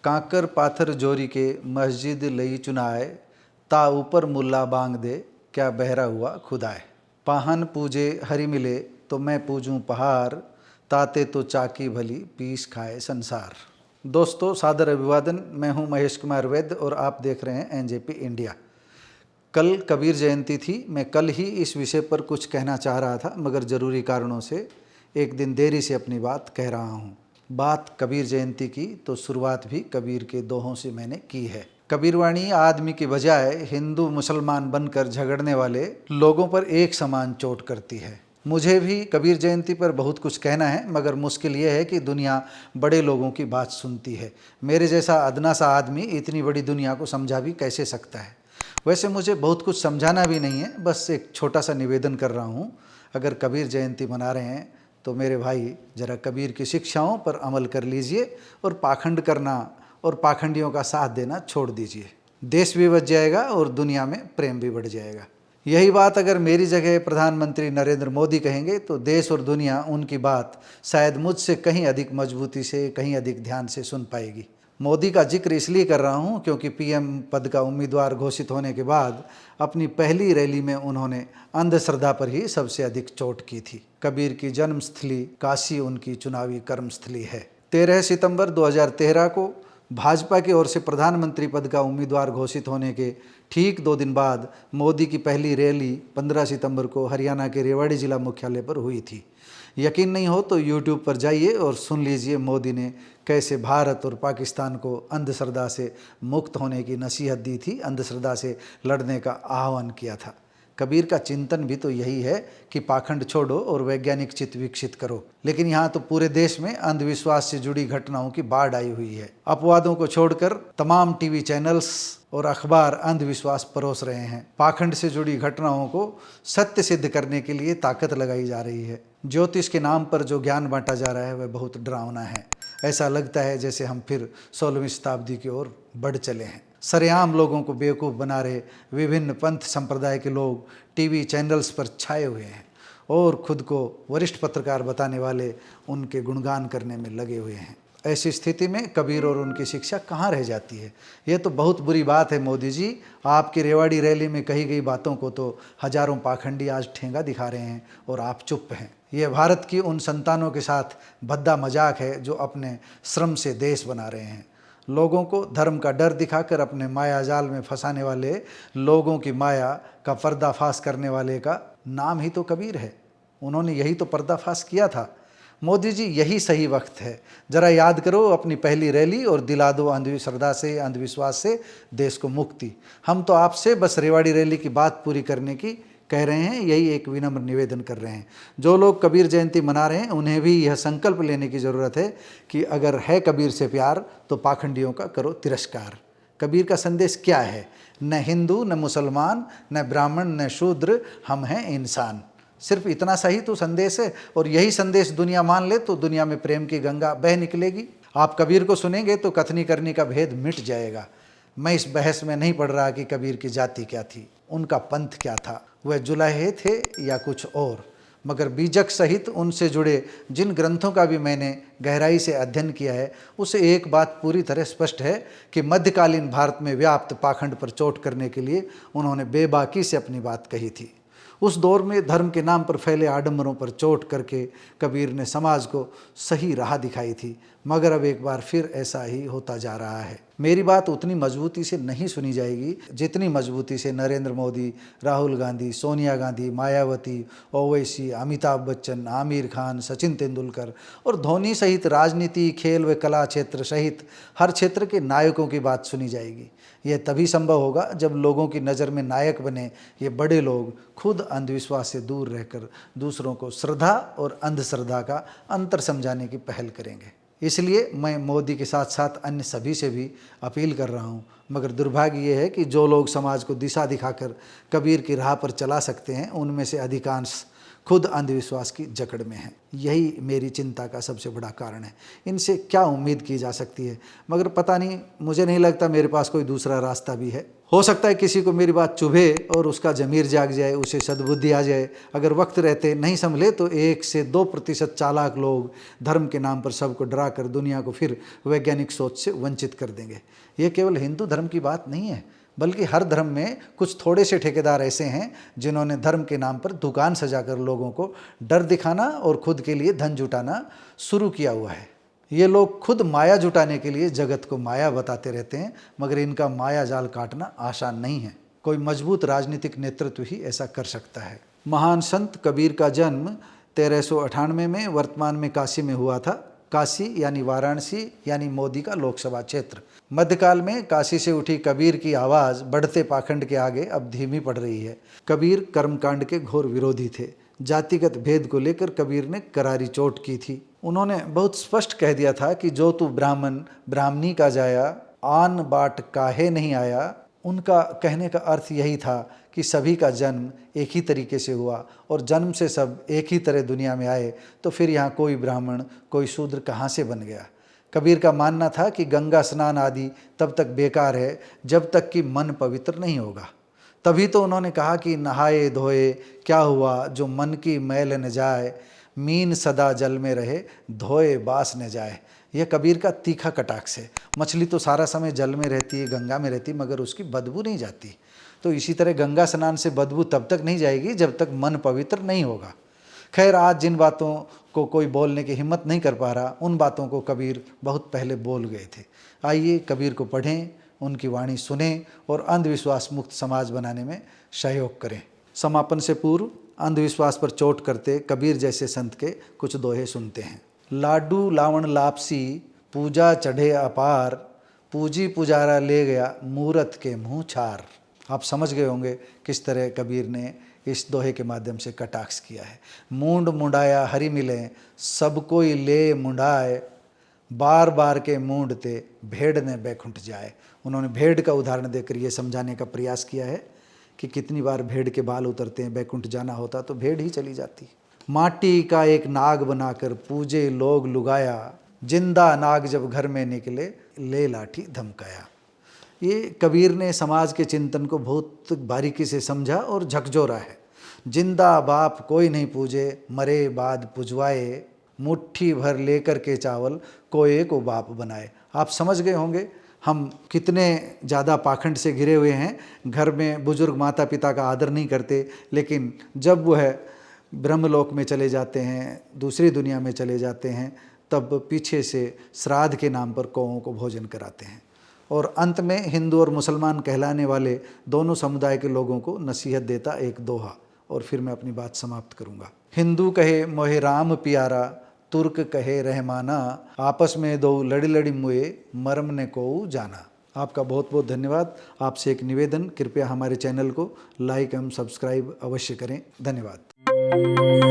Conquer पाथर जोरी के मस्जिद लई चुनाए, ता ऊपर मुल्ला बांग दे, क्या बहरा हुआ खुदाए। पाहन पूजे हरि मिले तो मैं पूजूं पहाड़, ताते तो चाकी भली पीस खाए संसार। दोस्तों सादर अभिवादन, मैं हूं महेश कुमार वैद्य और आप देख रहे हैं एनजेपी इंडिया। कल कबीर जयंती थी। मैं कल ही इस विषय पर कुछ कहना चाह रहा था, मगर ज़रूरी कारणों से एक दिन देरी से अपनी बात कह रहा हूँ। बात कबीर जयंती की तो शुरुआत भी कबीर के दोहों से मैंने की है। कबीरवाणी आदमी की बजाय हिंदू मुसलमान बनकर झगड़ने वाले लोगों पर एक समान चोट करती है। मुझे भी कबीर जयंती पर बहुत कुछ कहना है, मगर मुश्किल ये है कि दुनिया बड़े लोगों की बात सुनती है। मेरे जैसा अदना सा आदमी इतनी बड़ी दुनिया को समझा भी कैसे सकता है। वैसे मुझे बहुत कुछ समझाना भी नहीं है, बस एक छोटा सा निवेदन कर रहा हूँ। अगर कबीर जयंती मना रहे हैं तो मेरे भाई जरा कबीर की शिक्षाओं पर अमल कर लीजिए और पाखंड करना और पाखंडियों का साथ देना छोड़ दीजिए। देश भी बच जाएगा और दुनिया में प्रेम भी बढ़ जाएगा। यही बात अगर मेरी जगह प्रधानमंत्री नरेंद्र मोदी कहेंगे तो देश और दुनिया उनकी बात शायद मुझसे कहीं अधिक मजबूती से, कहीं अधिक ध्यान से सुन पाएगी। मोदी का जिक्र इसलिए कर रहा हूं क्योंकि पीएम पद का उम्मीदवार घोषित होने के बाद अपनी पहली रैली में उन्होंने अंधश्रद्धा पर ही सबसे अधिक चोट की थी। कबीर की जन्मस्थली काशी उनकी चुनावी कर्मस्थली है। 13 सितंबर 2013 को भाजपा की ओर से प्रधानमंत्री पद का उम्मीदवार घोषित होने के ठीक 2 दिन बाद मोदी की पहली रैली 15 सितंबर को हरियाणा के रेवाड़ी जिला मुख्यालय पर हुई थी। यकीन नहीं हो तो यूट्यूब पर जाइए और सुन लीजिए मोदी ने कैसे भारत और पाकिस्तान को अंधश्रद्धा से मुक्त होने की नसीहत दी थी, अंधश्रद्धा से लड़ने का आह्वान किया था। कबीर का चिंतन भी तो यही है कि पाखंड छोड़ो और वैज्ञानिक चित्त विकसित करो। लेकिन यहाँ तो पूरे देश में अंधविश्वास से जुड़ी घटनाओं की बाढ़ आई हुई है। अपवादों को छोड़कर तमाम टीवी चैनल्स और अखबार अंधविश्वास परोस रहे हैं। पाखंड से जुड़ी घटनाओं को सत्य सिद्ध करने के लिए ताकत लगाई जा रही है। ज्योतिष के नाम पर जो ज्ञान बांटा जा रहा है वह बहुत डरावना है। ऐसा लगता है जैसे हम फिर 16वीं शताब्दी की ओर बढ़ चले हैं। सरेआम लोगों को बेवकूफ़ बना रहे विभिन्न पंथ संप्रदाय के लोग टीवी चैनल्स पर छाए हुए हैं और खुद को वरिष्ठ पत्रकार बताने वाले उनके गुणगान करने में लगे हुए हैं। ऐसी स्थिति में कबीर और उनकी शिक्षा कहाँ रह जाती है। ये तो बहुत बुरी बात है मोदी जी। आपकी रेवाड़ी रैली में कही गई बातों को तो हजारों पाखंडी आज ठेंगा दिखा रहे हैं और आप चुप हैं। ये भारत की उन संतानों के साथ भद्दा मजाक है जो अपने श्रम से देश बना रहे हैं। लोगों को धर्म का डर दिखाकर अपने माया जाल में फंसाने वाले लोगों की माया का पर्दाफाश करने वाले का नाम ही तो कबीर है। उन्होंने यही तो पर्दाफाश किया था। मोदी जी यही सही वक्त है। जरा याद करो अपनी पहली रैली और दिला दो अंधश्रद्धा से, अंधविश्वास से देश को मुक्ति। हम तो आपसे बस रेवाड़ी रैली की बात पूरी करने की कह रहे हैं, यही एक विनम्र निवेदन कर रहे हैं। जो लोग कबीर जयंती मना रहे हैं उन्हें भी यह संकल्प लेने की ज़रूरत है कि अगर है कबीर से प्यार तो पाखंडियों का करो तिरस्कार। कबीर का संदेश क्या है? न हिंदू, न मुसलमान, न ब्राह्मण, न शूद्र, हम हैं इंसान। सिर्फ इतना सही तो संदेश है, और यही संदेश दुनिया मान ले तो दुनिया में प्रेम की गंगा बह निकलेगी। आप कबीर को सुनेंगे तो कथनी करनी का भेद मिट जाएगा। मैं इस बहस में नहीं पड़ रहा कि कबीर की जाति क्या थी, उनका पंथ क्या था, वह जुलाहे थे या कुछ और, मगर बीजक सहित उनसे जुड़े जिन ग्रंथों का भी मैंने गहराई से अध्ययन किया है उसे एक बात पूरी तरह स्पष्ट है कि मध्यकालीन भारत में व्याप्त पाखंड पर चोट करने के लिए उन्होंने बेबाकी से अपनी बात कही थी। उस दौर में धर्म के नाम पर फैले आडंबरों पर चोट करके कबीर ने समाज को सही राह दिखाई थी, मगर अब एक बार फिर ऐसा ही होता जा रहा है। मेरी बात उतनी मजबूती से नहीं सुनी जाएगी जितनी मजबूती से नरेंद्र मोदी, राहुल गांधी, सोनिया गांधी, मायावती, ओवैसी, अमिताभ बच्चन, आमिर खान, सचिन तेंदुलकर और धोनी सहित राजनीति, खेल व कला क्षेत्र सहित हर क्षेत्र के नायकों की बात सुनी जाएगी। यह तभी संभव होगा जब लोगों की नज़र में नायक बने ये बड़े लोग खुद अंधविश्वास से दूर रहकर दूसरों को श्रद्धा और अंधश्रद्धा का अंतर समझाने की पहल करेंगे। इसलिए मैं मोदी के साथ साथ अन्य सभी से भी अपील कर रहा हूँ, मगर दुर्भाग्य ये है कि जो लोग समाज को दिशा दिखाकर कबीर की राह पर चला सकते हैं उनमें से अधिकांश खुद अंधविश्वास की जकड़ में हैं। यही मेरी चिंता का सबसे बड़ा कारण है। इनसे क्या उम्मीद की जा सकती है? मगर पता नहीं, मुझे नहीं लगता मेरे पास कोई दूसरा रास्ता भी है। हो सकता है किसी को मेरी बात चुभे और उसका ज़मीर जाग जाए, उसे सद्बुद्धि आ जाए। अगर वक्त रहते नहीं संभले तो 1 से 2% चालाक लोग धर्म के नाम पर सबको डरा कर दुनिया को फिर वैज्ञानिक सोच से वंचित कर देंगे। ये केवल हिंदू धर्म की बात नहीं है, बल्कि हर धर्म में कुछ थोड़े से ठेकेदार ऐसे हैं जिन्होंने धर्म के नाम पर दुकान सजाकर लोगों को डर दिखाना और खुद के लिए धन जुटाना शुरू किया हुआ है। ये लोग खुद माया जुटाने के लिए जगत को माया बताते रहते हैं, मगर इनका माया जाल काटना आसान नहीं है। कोई मजबूत राजनीतिक नेतृत्व ही ऐसा कर सकता है। महान संत कबीर का जन्म 1398 में वर्तमान में काशी में हुआ था। काशी यानी वाराणसी यानी मोदी का लोकसभा क्षेत्र। मध्यकाल में काशी से उठी कबीर की आवाज़ बढ़ते पाखंड के आगे अब धीमी पड़ रही है। कबीर कर्मकांड के घोर विरोधी थे। जातिगत भेद को लेकर कबीर ने करारी चोट की थी। उन्होंने बहुत स्पष्ट कह दिया था कि जो तू ब्राह्मण ब्राह्मणी का जाया, आन बाट काहे नहीं आया। उनका कहने का अर्थ यही था कि सभी का जन्म एक ही तरीके से हुआ और जन्म से सब एक ही तरह दुनिया में आए, तो फिर यहाँ कोई ब्राह्मण कोई शूद्र कहाँ से बन गया। कबीर का मानना था कि गंगा स्नान आदि तब तक बेकार है जब तक कि मन पवित्र नहीं होगा। तभी तो उन्होंने कहा कि नहाए धोए क्या हुआ जो मन की मैल न जाए, मीन सदा जल में रहे धोए बास न जाए। यह कबीर का तीखा कटाक्ष है। मछली तो सारा समय जल में रहती है, गंगा में रहती, मगर उसकी बदबू नहीं जाती। तो इसी तरह गंगा स्नान से बदबू तब तक नहीं जाएगी जब तक मन पवित्र नहीं होगा। खैर, आज जिन बातों को कोई बोलने की हिम्मत नहीं कर पा रहा, उन बातों को कबीर बहुत पहले बोल गए थे। आइए कबीर को पढ़ें, उनकी वाणी सुनें और अंधविश्वास मुक्त समाज बनाने में सहयोग करें। समापन से पूर्व अंधविश्वास पर चोट करते कबीर जैसे संत के कुछ दोहे सुनते हैं। लाडू लावण लापसी पूजा चढ़े अपार, पूजी पुजारा ले गया मूरत के मुँह छार। आप समझ गए होंगे किस तरह कबीर ने इस दोहे के माध्यम से कटाक्ष किया है। मूंड मुंडाया हरि मिले, सब कोई ले मुंडाए, बार बार के मूंडते भेड़ ने बैकुंठ जाए। उन्होंने भेड़ का उदाहरण देकर ये समझाने का प्रयास किया है कि कितनी बार भेड़ के बाल उतरते हैं, बैकुंठ जाना होता तो भेड़ ही चली जाती। माटी का एक नाग बनाकर पूजे लोग लुगाया, जिंदा नाग जब घर में निकले ले लाठी धमकाया। ये कबीर ने समाज के चिंतन को बहुत बारीकी से समझा और झकझोरा है। जिंदा बाप कोई नहीं पूजे, मरे बाद पुजवाए, मुट्ठी भर लेकर के चावल कोए को बाप बनाए। आप समझ गए होंगे हम कितने ज़्यादा पाखंड से घिरे हुए हैं। घर में बुजुर्ग माता पिता का आदर नहीं करते, लेकिन जब वह ब्रह्मलोक में चले जाते हैं, दूसरी दुनिया में चले जाते हैं, तब पीछे से श्राद्ध के नाम पर कौओं को भोजन कराते हैं। और अंत में हिंदू और मुसलमान कहलाने वाले दोनों समुदाय के लोगों को नसीहत देता एक दोहा, और फिर मैं अपनी बात समाप्त करूंगा। हिंदू कहे मोहे राम प्यारा, तुर्क कहे रहमाना, आपस में दो लड़ी लड़ी मुए, मर्म ने को जाना। आपका बहुत बहुत धन्यवाद। आपसे एक निवेदन, कृपया हमारे चैनल को लाइक एवं सब्सक्राइब अवश्य करें। धन्यवाद।